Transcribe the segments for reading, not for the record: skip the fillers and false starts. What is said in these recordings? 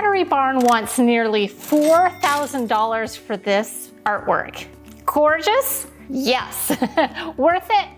Pottery Barn wants nearly $4,000 for this artwork. Gorgeous? Yes. Worth it?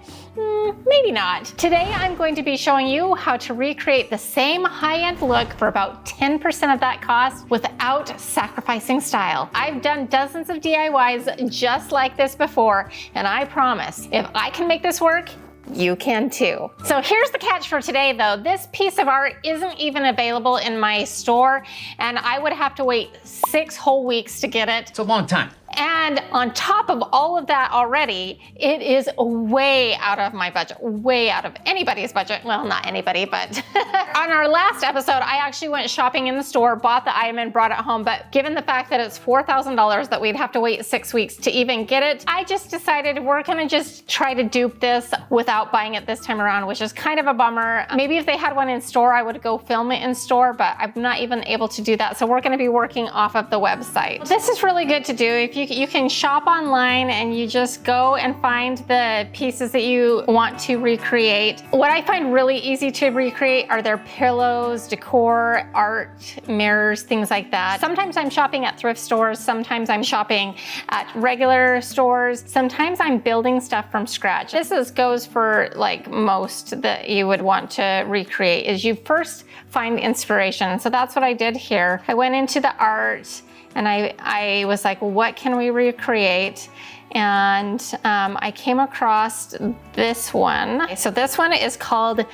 Maybe not. Today I'm going to be showing you how to recreate the same high-end look for about 10% of that cost without sacrificing style. I've done dozens of DIYs just like this before, and I promise, if I can make this work, you can too. So here's the catch for today though. This piece of art isn't even available in my store, and I would have to wait 6 whole weeks to get it. It's a long time. And on top of all of that already, it is way out of my budget, way out of anybody's budget. Well, not anybody, but on our last episode, I actually went shopping in the store, bought the item and brought it home. But given the fact that it's $4,000 that we'd have to wait 6 weeks to even get it, I just decided we're gonna just try to dupe this without buying it this time around, which is kind of a bummer. Maybe if they had one in store, I would go film it in store, but I'm not even able to do that. So we're gonna be working off of the website. This is really good to do. If you can shop online and you just go and find the pieces that you want to recreate. What I find really easy to recreate are their pillows, decor, art, mirrors, things like that. Sometimes I'm shopping at thrift stores, sometimes I'm shopping at regular stores, sometimes I'm building stuff from scratch. This goes for like most that you would want to recreate, is you first find inspiration. So that's what I did here. I went into the art and I was like, what can we recreate? And I came across this one. So this one is called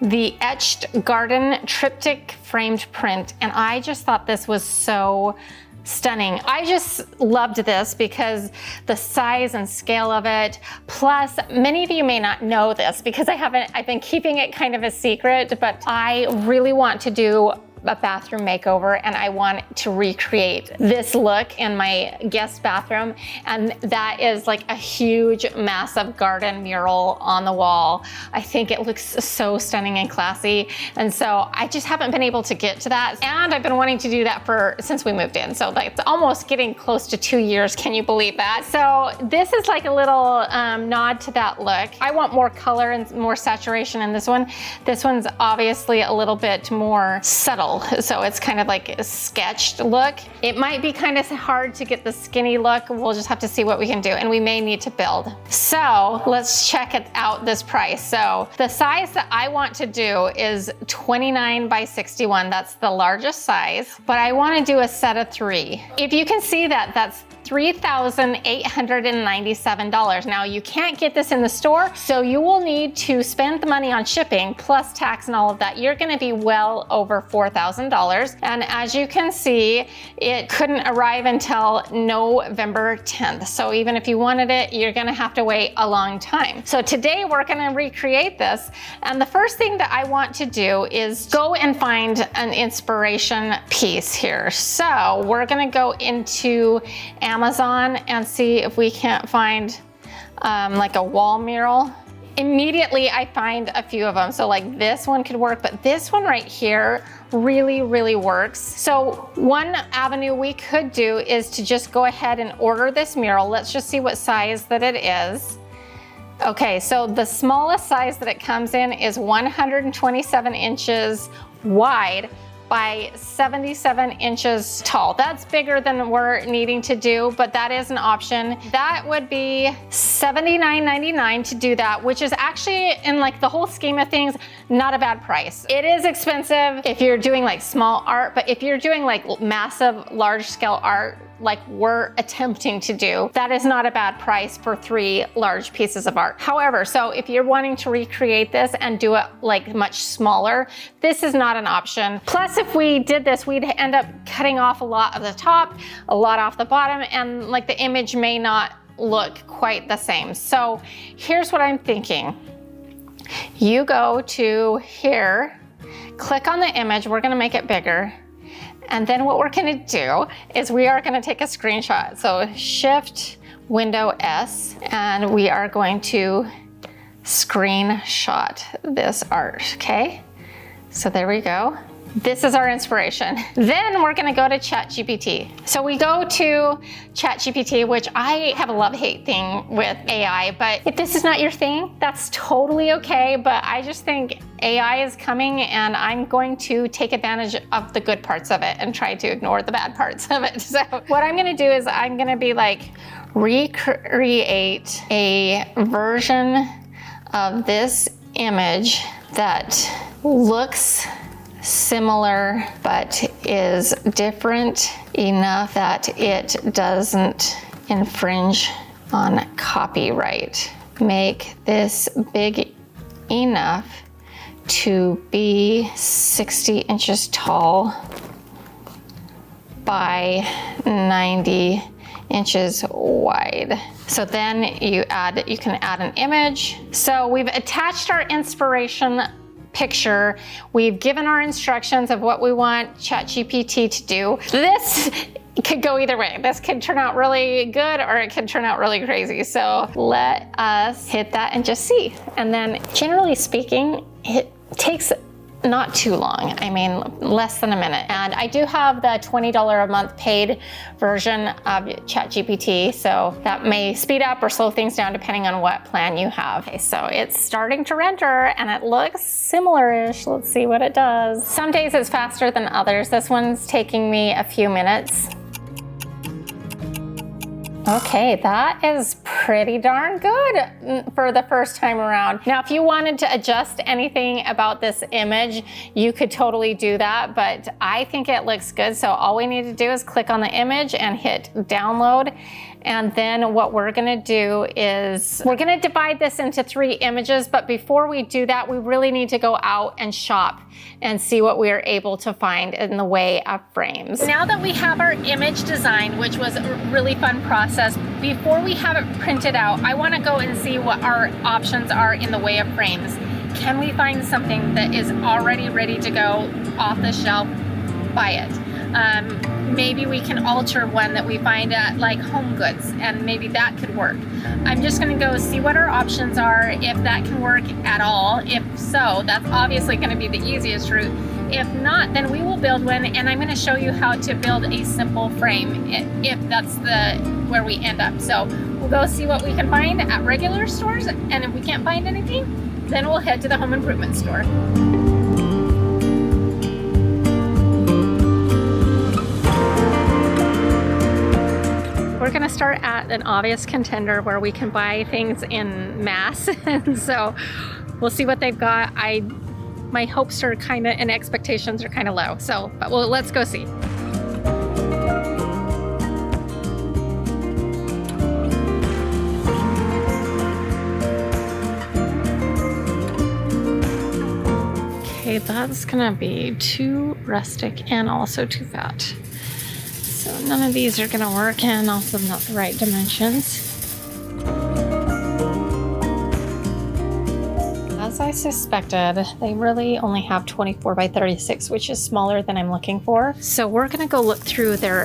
the Etched Garden Triptych Framed Print. And I just thought this was so stunning. I just loved this because the size and scale of it. Plus, many of you may not know this because I've been keeping it kind of a secret, but I really want to do a bathroom makeover and I want to recreate this look in my guest bathroom, and that is like a huge massive garden mural on the wall. I think it looks so stunning and classy, and so I just haven't been able to get to that, and I've been wanting to do that since we moved in, so like it's almost getting close to 2 years. Can you believe that? So this is like a little nod to that look. I want more color and more saturation in this one. This one's obviously a little bit more subtle, so it's kind of like a sketched look. It might be kind of hard to get the skinny look. We'll just have to see what we can do, and we may need to build. So let's check it out, this price. So the size that I want to do is 29 by 61. That's the largest size, but I want to do a set of 3. If you can see that, that's $3,897. Now you can't get this in the store, so you will need to spend the money on shipping plus tax and all of that. You're gonna be well over $4,000. And as you can see, it couldn't arrive until November 10th. So even if you wanted it, you're gonna have to wait a long time. So today we're gonna recreate this. And the first thing that I want to do is go and find an inspiration piece here. So we're gonna go into Amazon and see if we can't find like a wall mural. Immediately I find a few of them. So like this one could work, but this one right here really, really works. So one avenue we could do is to just go ahead and order this mural. Let's just see what size that it is. Okay, so the smallest size that it comes in is 127 inches wide by 77 inches tall. That's bigger than we're needing to do, but that is an option. That would be $79.99 to do that, which is actually, in like the whole scheme of things, not a bad price. It is expensive if you're doing like small art, but if you're doing like massive, large scale art, like we're attempting to do, that is not a bad price for 3 large pieces of art. However, so if you're wanting to recreate this and do it like much smaller, this is not an option. Plus, if we did this, we'd end up cutting off a lot of the top, a lot off the bottom, and like the image may not look quite the same. So here's what I'm thinking. You go to here, click on the image, we're gonna make it bigger. And then what we're gonna do is we are gonna take a screenshot. So Shift Window S, and we are going to screenshot this art, okay? So there we go. This is our inspiration. Then we're gonna go to ChatGPT. So we go to ChatGPT, which I have a love-hate thing with AI, but if this is not your thing, that's totally okay. But I just think AI is coming and I'm going to take advantage of the good parts of it and try to ignore the bad parts of it. So what I'm gonna do is I'm gonna be like, recreate a version of this image that looks similar but is different enough that it doesn't infringe on copyright. Make this big enough to be 60 inches tall by 90 inches wide. So then you can add an image. So we've attached our inspiration picture. We've given our instructions of what we want ChatGPT to do. This could go either way. This could turn out really good or it could turn out really crazy. So let us hit that and just see. And then generally speaking, it takes not too long. I mean, less than a minute. And I do have the $20 a month paid version of ChatGPT, so that may speed up or slow things down depending on what plan you have. Okay, so it's starting to render and it looks similar-ish. Let's see what it does. Some days it's faster than others. This one's taking me a few minutes. Okay, that is pretty darn good for the first time around. Now, if you wanted to adjust anything about this image, you could totally do that, but I think it looks good. So all we need to do is click on the image and hit download. And then what we're gonna do is we're gonna divide this into 3 images, but before we do that, we really need to go out and shop and see what we are able to find in the way of frames. Now that we have our image designed, which was a really fun process, before we have it printed out, I wanna go and see what our options are in the way of frames. Can we find something that is already ready to go off the shelf? Buy it. Maybe we can alter one that we find at like Home Goods, and maybe that could work. I'm just gonna go see what our options are, if that can work at all. If so, that's obviously gonna be the easiest route. If not, then we will build one, and I'm gonna show you how to build a simple frame if that's where we end up. So we'll go see what we can find at regular stores, and if we can't find anything, then we'll head to the home improvement store. We're gonna start at an obvious contender where we can buy things in mass. And so we'll see what they've got. My hopes are and expectations are kind of low. So, but let's go see. Okay, that's gonna be too rustic and also too fat. So none of these are gonna work, and also not the right dimensions. As I suspected, they really only have 24 by 36, which is smaller than I'm looking for. So we're gonna go look through their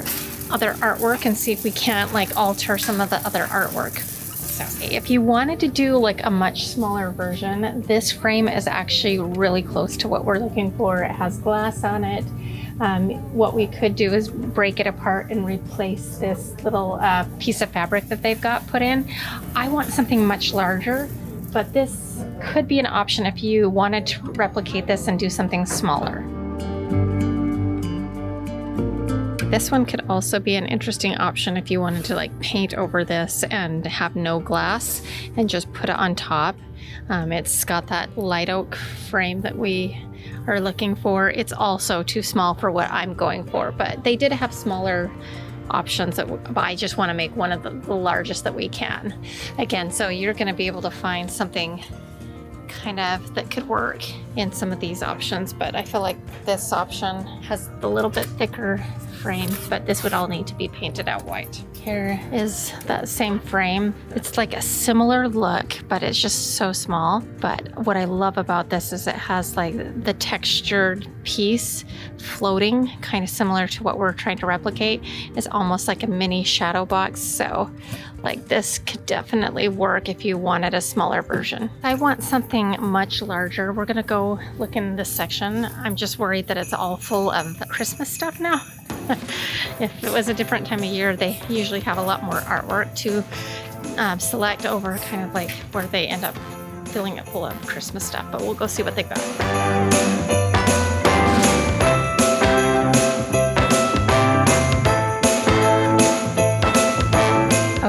other artwork and see if we can't like alter some of the other artwork. So if you wanted to do like a much smaller version, this frame is actually really close to what we're looking for. It has glass on it. What we could do is break it apart and replace this little piece of fabric that they've got put in. I want something much larger, but this could be an option if you wanted to replicate this and do something smaller. This one could also be an interesting option if you wanted to like paint over this and have no glass and just put it on top. It's got that light oak frame that we are looking for. It's also too small for what I'm going for, but they did have smaller options but I just want to make one of the largest that we can. Again, so you're going to be able to find something kind of that could work in some of these options, but I feel like this option has a little bit thicker frame, but this would all need to be painted out white. Here is that same frame. It's like a similar look, but it's just so small. But what I love about this is it has like the textured piece floating, kind of similar to what we're trying to replicate. It's almost like a mini shadow box. So like this could definitely work if you wanted a smaller version. I want something much larger. We're gonna go look in this section. I'm just worried that it's all full of Christmas stuff now. If it was a different time of year, they usually have a lot more artwork to select over, kind of like where they end up filling it full of Christmas stuff, but we'll go see what they got.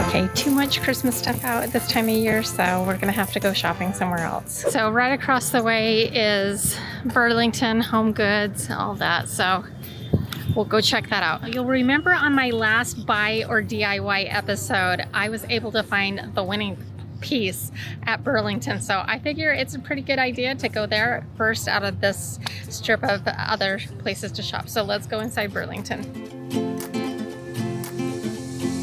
Okay, too much Christmas stuff out at this time of year, so we're gonna have to go shopping somewhere else. So right across the way is Burlington, Home Goods, all that, so we'll go check that out. You'll remember on my last buy or DIY episode, I was able to find the winning piece at Burlington. So I figure it's a pretty good idea to go there first out of this strip of other places to shop. So let's go inside Burlington.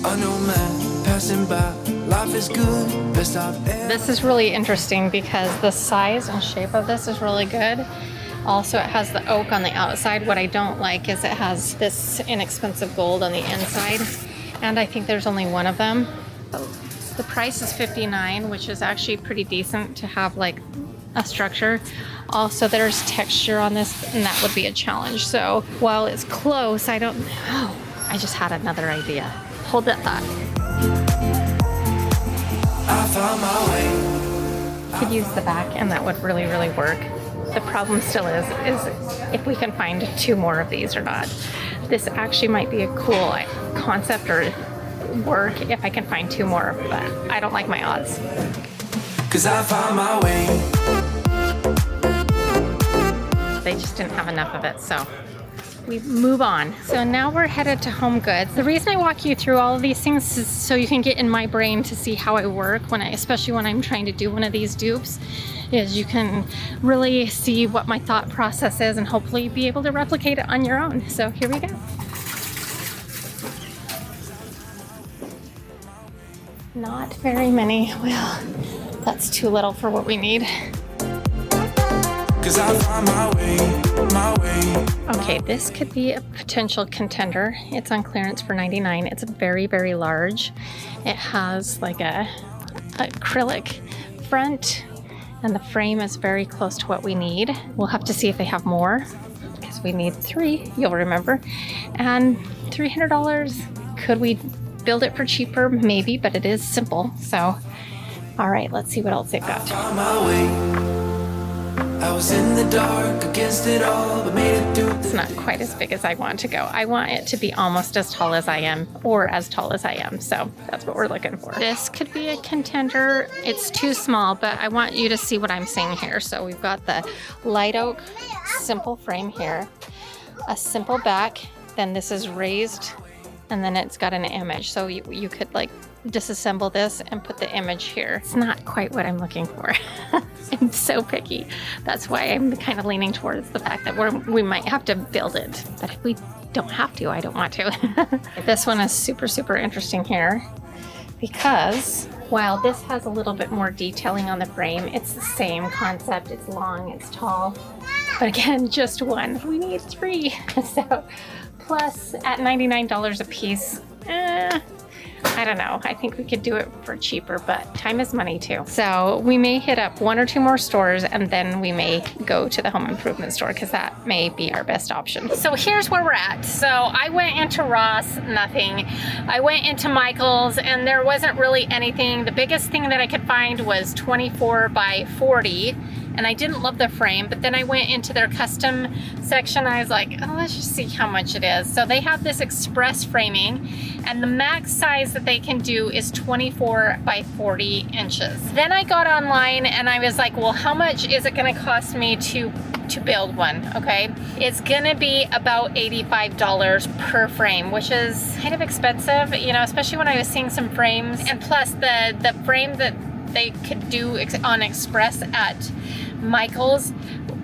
I know man passing by, life is good, best of ever. This is really interesting because the size and shape of this is really good. Also, it has the oak on the outside. What I don't like is it has this inexpensive gold on the inside. And I think there's only one of them. The price is $59, which is actually pretty decent to have like a structure. Also, there's texture on this, and that would be a challenge. So while it's close, I just had another idea. Hold that thought. I found my way. Could use the back, and that would really, really work. The problem still is if we can find 2 more of these or not. This actually might be a cool concept or work if I can find 2 more, but I don't like my odds. 'Cause I found my way. They just didn't have enough of it, so we move on. So now we're headed to Home Goods. The reason I walk you through all of these things is so you can get in my brain to see how I work especially when I'm trying to do one of these dupes. Is you can really see what my thought process is and hopefully be able to replicate it on your own. So here we go. Not very many. Well, that's too little for what we need. 'Cause I find my way. Okay, this could be a potential contender. It's on clearance for $99. It's very, very large. It has like a acrylic front, and the frame is very close to what we need. We'll have to see if they have more, because we need 3, you'll remember. And $300, could we build it for cheaper? Maybe, but it is simple. So, all right, let's see what else they've got. I was in the dark against it all, but made it through. It's not quite as big as I want to go. I want it to be almost as tall as I am, or as tall as I am. So that's what we're looking for. This could be a contender. It's too small, but I want you to see what I'm seeing here. So we've got the light oak simple frame here, a simple back, then this is raised, and then it's got an image. So you could like disassemble this and put the image here. It's not quite what I'm looking for. I'm so picky. That's why I'm kind of leaning towards the fact that we might have to build it. But if we don't have to, I don't want to. This one is super, super interesting here because while this has a little bit more detailing on the frame, it's the same concept. It's long, it's tall. But again, just one. We need 3. So plus at $99 a piece, I don't know. I think we could do it for cheaper, but time is money too. So we may hit up 1 or 2 more stores, and then we may go to the home improvement store because that may be our best option. So here's where we're at. So I went into Ross, nothing. I went into Michael's, and there wasn't really anything. The biggest thing that I could find was 24 by 40. And I didn't love the frame, but then I went into their custom section. I was like, oh, let's just see how much it is. So they have this express framing, and the max size that they can do is 24 by 40 inches. Then I got online and I was like, well, how much is it gonna cost me to build one, okay? It's gonna be about $85 per frame, which is kind of expensive, you know, especially when I was seeing some frames. And plus the frame that they could do on Express at Michael's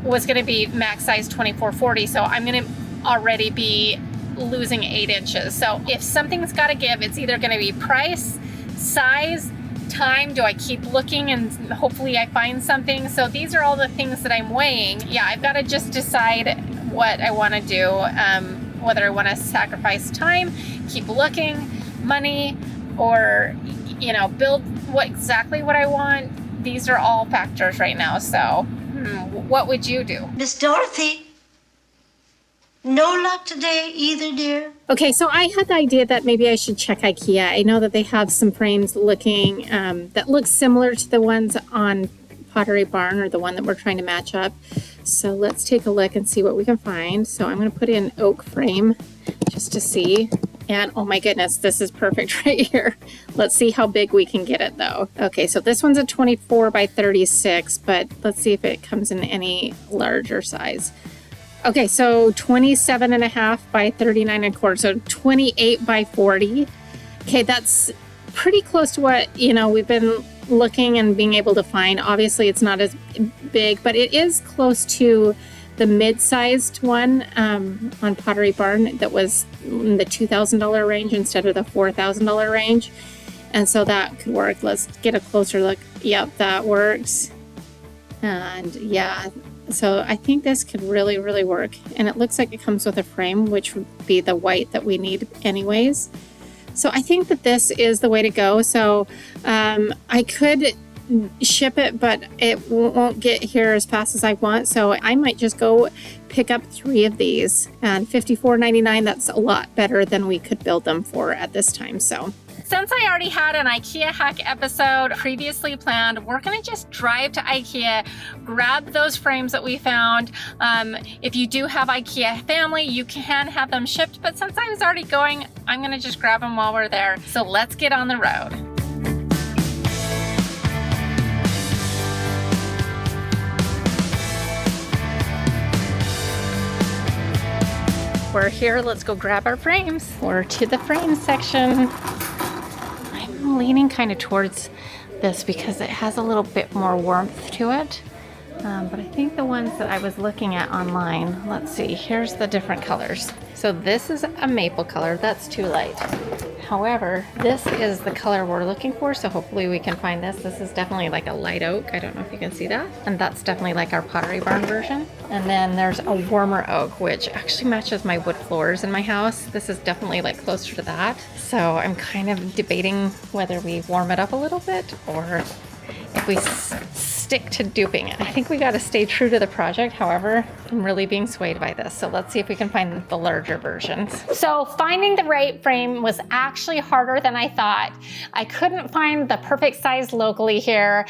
was going to be max size 24/40, so I'm going to already be losing 8 inches. So if something's got to give, it's either going to be price, size, time. Do I keep looking and hopefully I find something? So these are all the things that I'm weighing. Yeah, I've got to just decide what I want to do, whether I want to sacrifice time, keep looking, money, or, you know, build exactly what I want. These are all factors right now. So what would you do? Miss Dorothy, no luck today either, dear. Okay, so I had the idea that maybe I should check IKEA. I know that they have some frames looking that look similar to the ones on Pottery Barn, or the one that we're trying to match up. So let's take a look and see what we can find. So I'm going to put in oak frame just to see. And oh my goodness, this is perfect right here. Let's see how big we can get it though. Okay, so this one's a 24 by 36, but let's see if it comes in any larger size. Okay, so 27.5 by 39.25, so 28 by 40. Okay, that's pretty close to what, you know, we've been looking and being able to find. Obviously, it's not as big, but it is close to the mid-sized one on Pottery Barn that was in the $2,000 range instead of the $4,000 range. And so that could work. Let's get a closer look. Yep, that works. And yeah, so I think this could really, really work. And it looks like it comes with a frame, which would be the white that we need anyways. So I think that this is the way to go. So I could ship it, but it won't get here as fast as I want. So I might just go pick up 3 of these, and $54.99, that's a lot better than we could build them for at this time. So since I already had an IKEA hack episode previously planned, we're gonna just drive to IKEA, grab those frames that we found. If you do have IKEA family, you can have them shipped, but since I was already going, I'm gonna just grab them while we're there. So let's get on the road. We're here, let's go grab our frames. We're to the frame section. I'm leaning kind of towards this because it has a little bit more warmth to it. But I think the ones that I was looking at online, let's see, here's the different colors. So this is a maple color, that's too light. However, this is the color we're looking for, so hopefully we can find this. This is definitely like a light oak. I don't know if you can see that. And that's definitely like our Pottery Barn version. And then there's a warmer oak, which actually matches my wood floors in my house. This is definitely like closer to that. So I'm kind of debating whether we warm it up a little bit or if we stick to duping it. I think we got to stay true to the project. However, I'm really being swayed by this. So let's see if we can find the larger versions. So finding the right frame was actually harder than I thought. I couldn't find the perfect size locally here.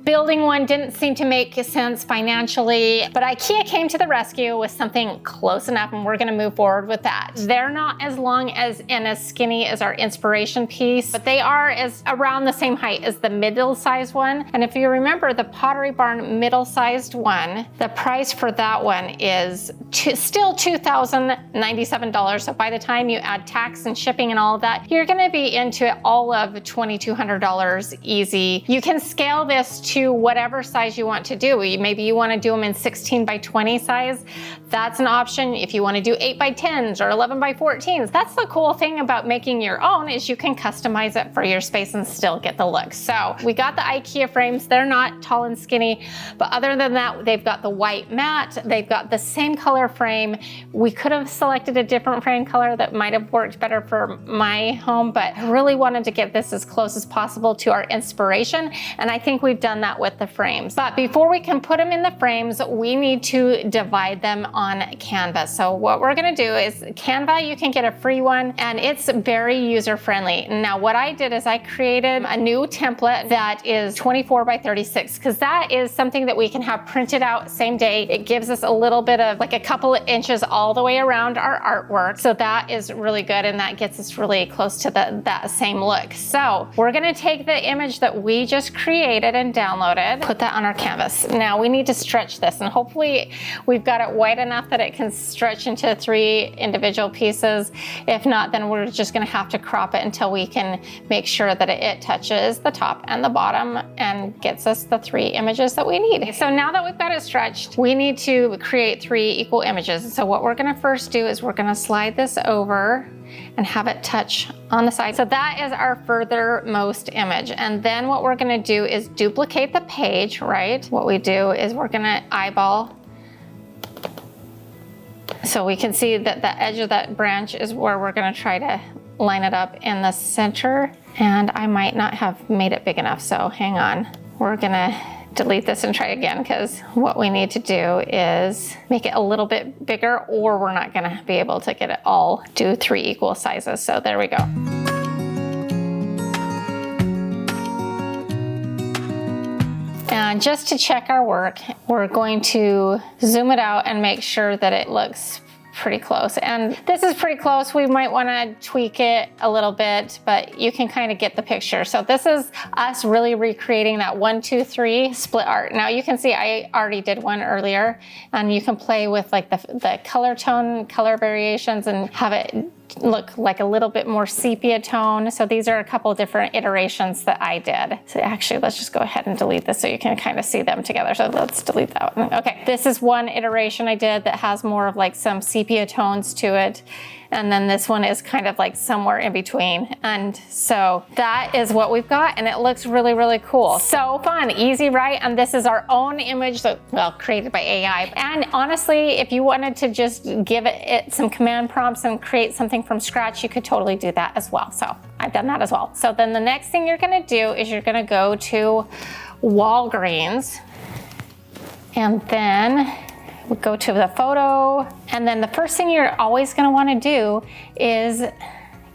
Building one didn't seem to make sense financially, but IKEA came to the rescue with something close enough, and we're going to move forward with that. They're not as long and as skinny as our inspiration piece, but they are around the same height as the middle-sized one. And if you remember the Pottery Barn middle-sized one, the price for that one is still $2,097. So by the time you add tax and shipping and all of that, you're going to be into all of $2,200 easy. You can scale this to whatever size you want to do. Maybe you want to do them in 16 by 20 size. That's an option. If you want to do 8 by 10s or 11 by 14s, that's the cool thing about making your own, is you can customize it for your space and still get the look. So we got the IKEA frames. They're not tall and skinny, but other than that, they've got the white matte. They've got the same color frame. We could have selected a different frame color that might have worked better for my home, but I really wanted to get this as close as possible to our inspiration, and I think we've done that with the frames. But before we can put them in the frames, we need to divide them on Canva. So what we're gonna do is Canva, you can get a free one, and it's very user-friendly. Now what I did is I created a new template that is 24 by 36, because that is something that we can have printed out same day. It gives us a little bit of like a couple of inches all the way around our artwork. So that is really good, and that gets us really close to that same look. So we're gonna take the image that we just created and downloaded, put that on our canvas. Now we need to stretch this, and hopefully we've got it wide enough that it can stretch into 3 individual pieces. If not, then we're just gonna have to crop it until we can make sure that it touches the top and the bottom and gets us the 3 images that we need. So now that we've got it stretched, we need to create 3 equal images. So what we're gonna first do is we're gonna slide this over and have it touch on the side. So that is our furthermost image. And then what we're gonna do is duplicate the page, right? What we do is we're gonna eyeball So we can see that the edge of that branch is where we're gonna try to line it up in the center. And I might not have made it big enough, so hang on. We're gonna delete this and try again, because what we need to do is make it a little bit bigger, or we're not gonna be able to get it all, do 3 equal sizes. So there we go. And just to check our work, we're going to zoom it out and make sure that it looks pretty close. And this is pretty close. We might want to tweak it a little bit, but you can kind of get the picture. So this is us really recreating that 1, 2, 3 split art. Now you can see I already did one earlier, and you can play with like the color tone, color variations, and have it look like a little bit more sepia tone. So these are a couple different iterations that I did. So actually, let's just go ahead and delete this so you can kind of see them together. So let's delete that one. Okay, this is one iteration I did that has more of like some sepia tones to it. And then this one is kind of like somewhere in between. And so that is what we've got, and it looks really, really cool. So fun, easy, right? And this is our own image that, well, created by AI. And honestly, if you wanted to just give it some command prompts and create something from scratch, you could totally do that as well. So I've done that as well. So then the next thing you're gonna do is you're gonna go to Walgreens, and then we go to the photo, and then the first thing you're always gonna wanna do is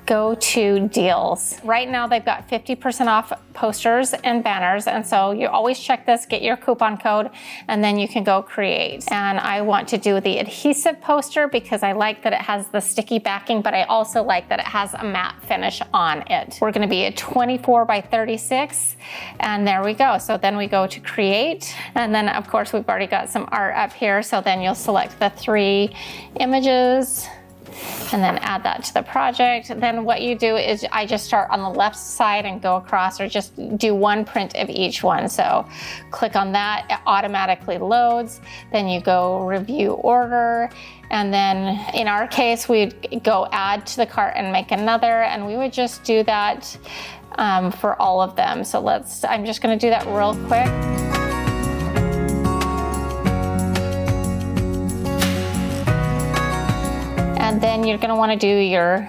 go to deals. Right now they've got 50% off posters and banners, and so you always check this, get your coupon code, and then you can go create. And I want to do the adhesive poster because I like that it has the sticky backing, but I also like that it has a matte finish on it. We're gonna be at 24 by 36, and there we go. So then we go to create, and then of course we've already got some art up here, so then you'll select the 3 images, and then add that to the project. Then what you do is I just start on the left side and go across, or just do 1 print of each one. So click on that, it automatically loads. Then you go review order. And then in our case, we'd go add to the cart and make another, and we would just do that for all of them. So I'm just gonna do that real quick. And then you're gonna wanna do your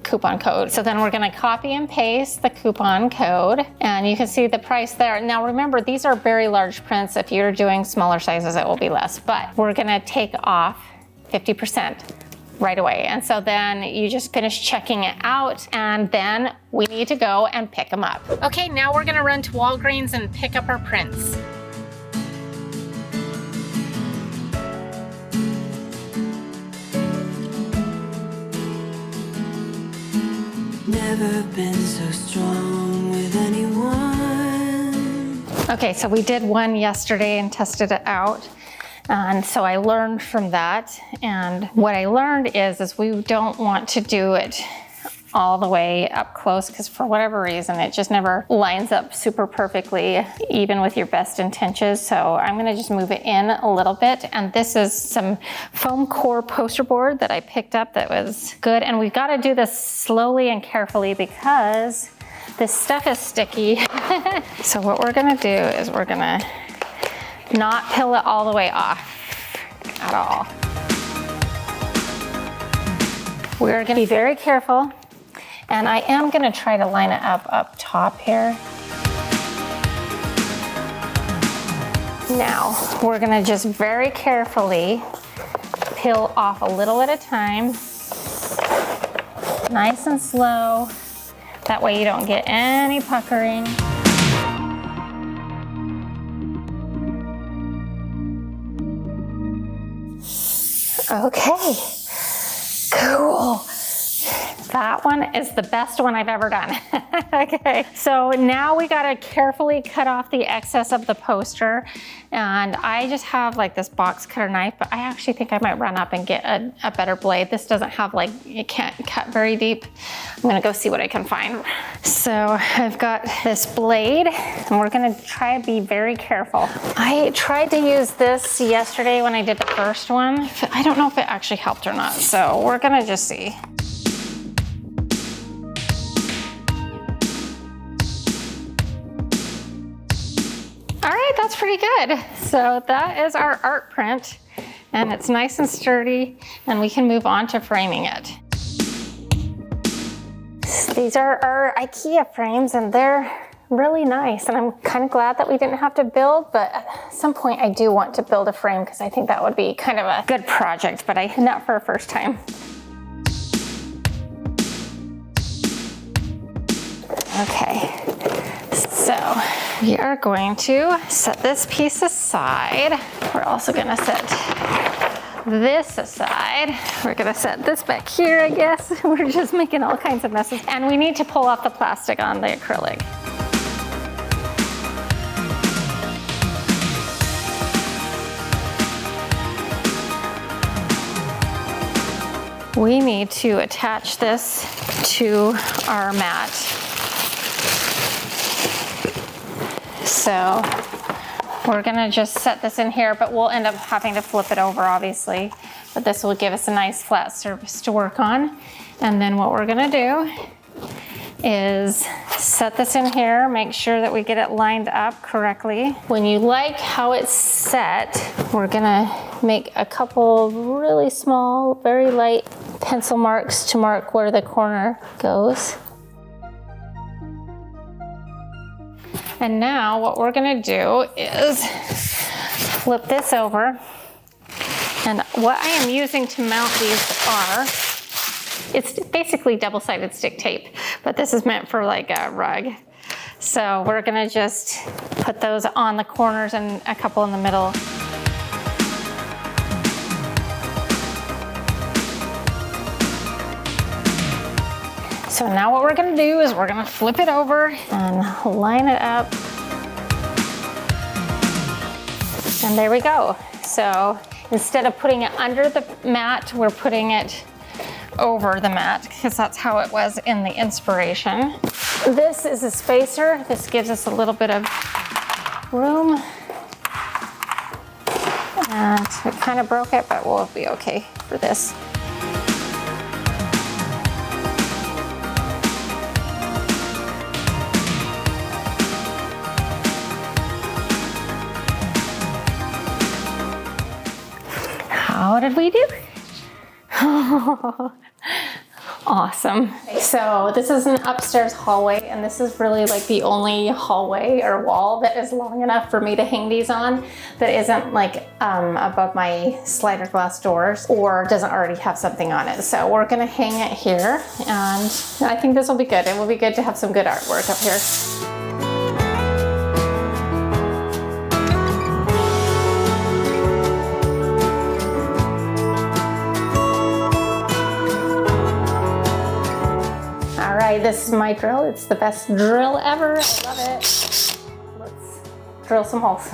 coupon code. So then we're gonna copy and paste the coupon code, and you can see the price there. Now remember, these are very large prints. If you're doing smaller sizes, it will be less, but we're gonna take off 50% right away. And so then you just finish checking it out, and then we need to go and pick them up. Okay, now we're gonna run to Walgreens and pick up our prints. Never been so strong with anyone. Okay, so we did one yesterday and tested it out. And so I learned from that. And what I learned is we don't want to do it all the way up close, because for whatever reason, it just never lines up super perfectly, even with your best intentions. So I'm gonna just move it in a little bit. And this is some foam core poster board that I picked up that was good. And we've gotta do this slowly and carefully because this stuff is sticky. So what we're gonna do is we're gonna not peel it all the way off at all. We're gonna be very careful. And I am gonna try to line it up top here. Now, we're gonna just very carefully peel off a little at a time. Nice and slow. That way you don't get any puckering. Okay, cool. That one is the best one I've ever done. Okay, so now we gotta carefully cut off the excess of the poster. And I just have like this box cutter knife, but I actually think I might run up and get a better blade. This doesn't have it can't cut very deep. I'm gonna go see what I can find. So I've got this blade, and we're gonna try to be very careful. I tried to use this yesterday when I did the first one. I don't know if it actually helped or not, so we're gonna just see. All right, that's pretty good. So that is our art print. and it's nice and sturdy, and we can move on to framing it. These are our IKEA frames, and they're really nice, and I'm kind of glad that we didn't have to build, but at some point I do want to build a frame because I think that would be kind of a good project, but not for a first time. Okay, so we are going to set this piece aside. We're also gonna set this aside. We're gonna set this back here, I guess. We're just making all kinds of messes. And we need to pull off the plastic on the acrylic. We need to attach this to our mat. So we're gonna just set this in here, but we'll end up having to flip it over, obviously. But this will give us a nice flat surface to work on. And then what we're gonna do is set this in here, make sure that we get it lined up correctly. When you like how it's set, we're gonna make a couple really small, very light pencil marks to mark where the corner goes. And now what we're gonna do is flip this over. And what I am using to mount these are, it's basically double-sided stick tape, but this is meant for like a rug. So we're gonna just put those on the corners and a couple in the middle. So now what we're gonna do is we're gonna flip it over and line it up. And there we go. So instead of putting it under the mat, we're putting it over the mat because that's how it was in the inspiration. This is a spacer. This gives us a little bit of room. And it kind of broke it, but we'll be okay for this. How did we do? Awesome. So this is an upstairs hallway, and this is really like the only hallway or wall that is long enough for me to hang these on that isn't like above my slider glass doors or doesn't already have something on it. So we're gonna hang it here, and I think this will be good. It will be good to have some good artwork up here. This is my drill. It's the best drill ever. I love it. Let's drill some holes.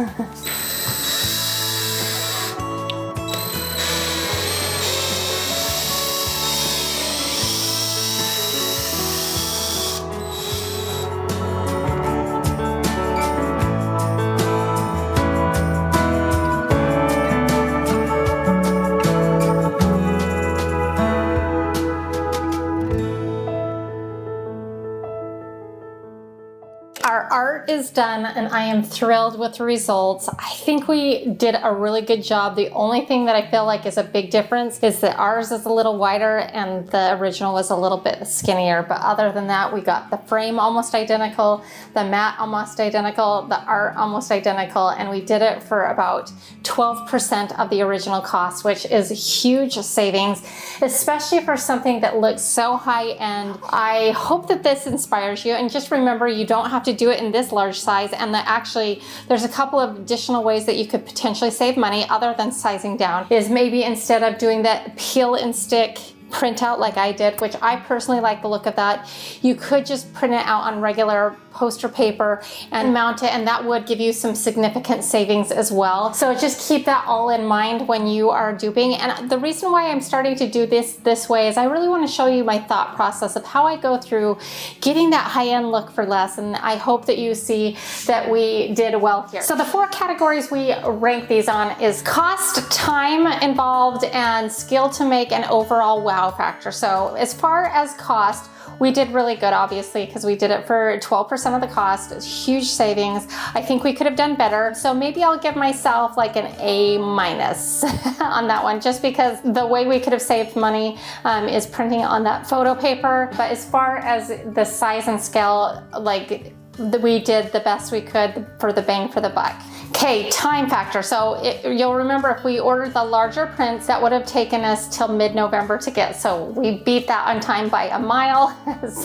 Our art is done, and I am thrilled with the results. I think we did a really good job. The only thing that I feel like is a big difference is that ours is a little wider and the original was a little bit skinnier. But other than that, we got the frame almost identical, the mat almost identical, the art almost identical, and we did it for about 12% of the original cost, which is huge savings, especially for something that looks so high-end. I hope that this inspires you, and just remember, you don't have to do it in this large size, and that actually there's a couple of additional ways that you could potentially save money other than sizing down. Is maybe instead of doing that peel and stick printout like I did, which I personally like the look of that, you could just print it out on regular poster paper and mount it, and that would give you some significant savings as well. So just keep that all in mind when you are duping. And the reason why I'm starting to do this way is I really want to show you my thought process of how I go through getting that high-end look for less, and I hope that you see that we did well here. So the 4 categories we rank these on is cost, time involved, and skill to make an overall well wow factor. So as far as cost, we did really good, obviously, because we did it for 12% of the cost. It's huge savings. I think we could have done better. So maybe I'll give myself like an A- on that one, just because the way we could have saved money is printing it on that photo paper. But as far as the size and scale, like we did the best we could for the bang for the buck. Okay, time factor. So you'll remember if we ordered the larger prints, that would have taken us till mid-November to get. So we beat that on time by a mile.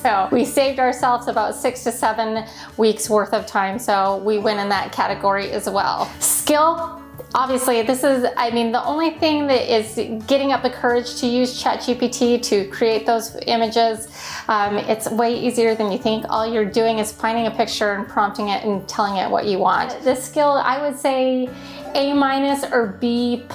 So we saved ourselves about 6 to 7 weeks worth of time. So we win in that category as well. Skill. Obviously, this is, I mean, the only thing that is getting up the courage to use ChatGPT to create those images. It's way easier than you think. All you're doing is finding a picture and prompting it and telling it what you want. This skill, I would say A- or B+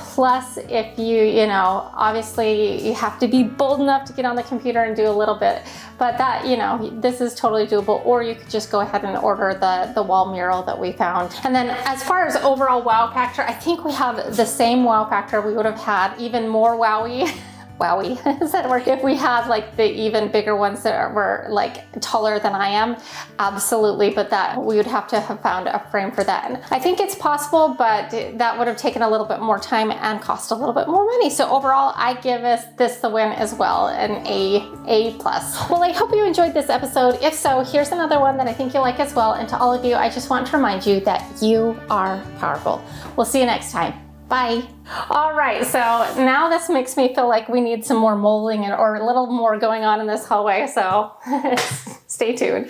if you know, obviously you have to be bold enough to get on the computer and do a little bit, but that, you know, this is totally doable. Or you could just go ahead and order the wall mural that we found. And then as far as overall wow factor, I think we have the same wow factor. We would have had even more wowie. Wowie, is that a word? If we had like the even bigger ones that were like taller than I am, absolutely, but that we would have to have found a frame for that. And I think it's possible, but that would have taken a little bit more time and cost a little bit more money. So overall, I give this the win as well, an A+. Well, I hope you enjoyed this episode. If so, here's another one that I think you'll like as well. And to all of you, I just want to remind you that you are powerful. We'll see you next time. Bye. All right, so now this makes me feel like we need some more molding or a little more going on in this hallway, so stay tuned.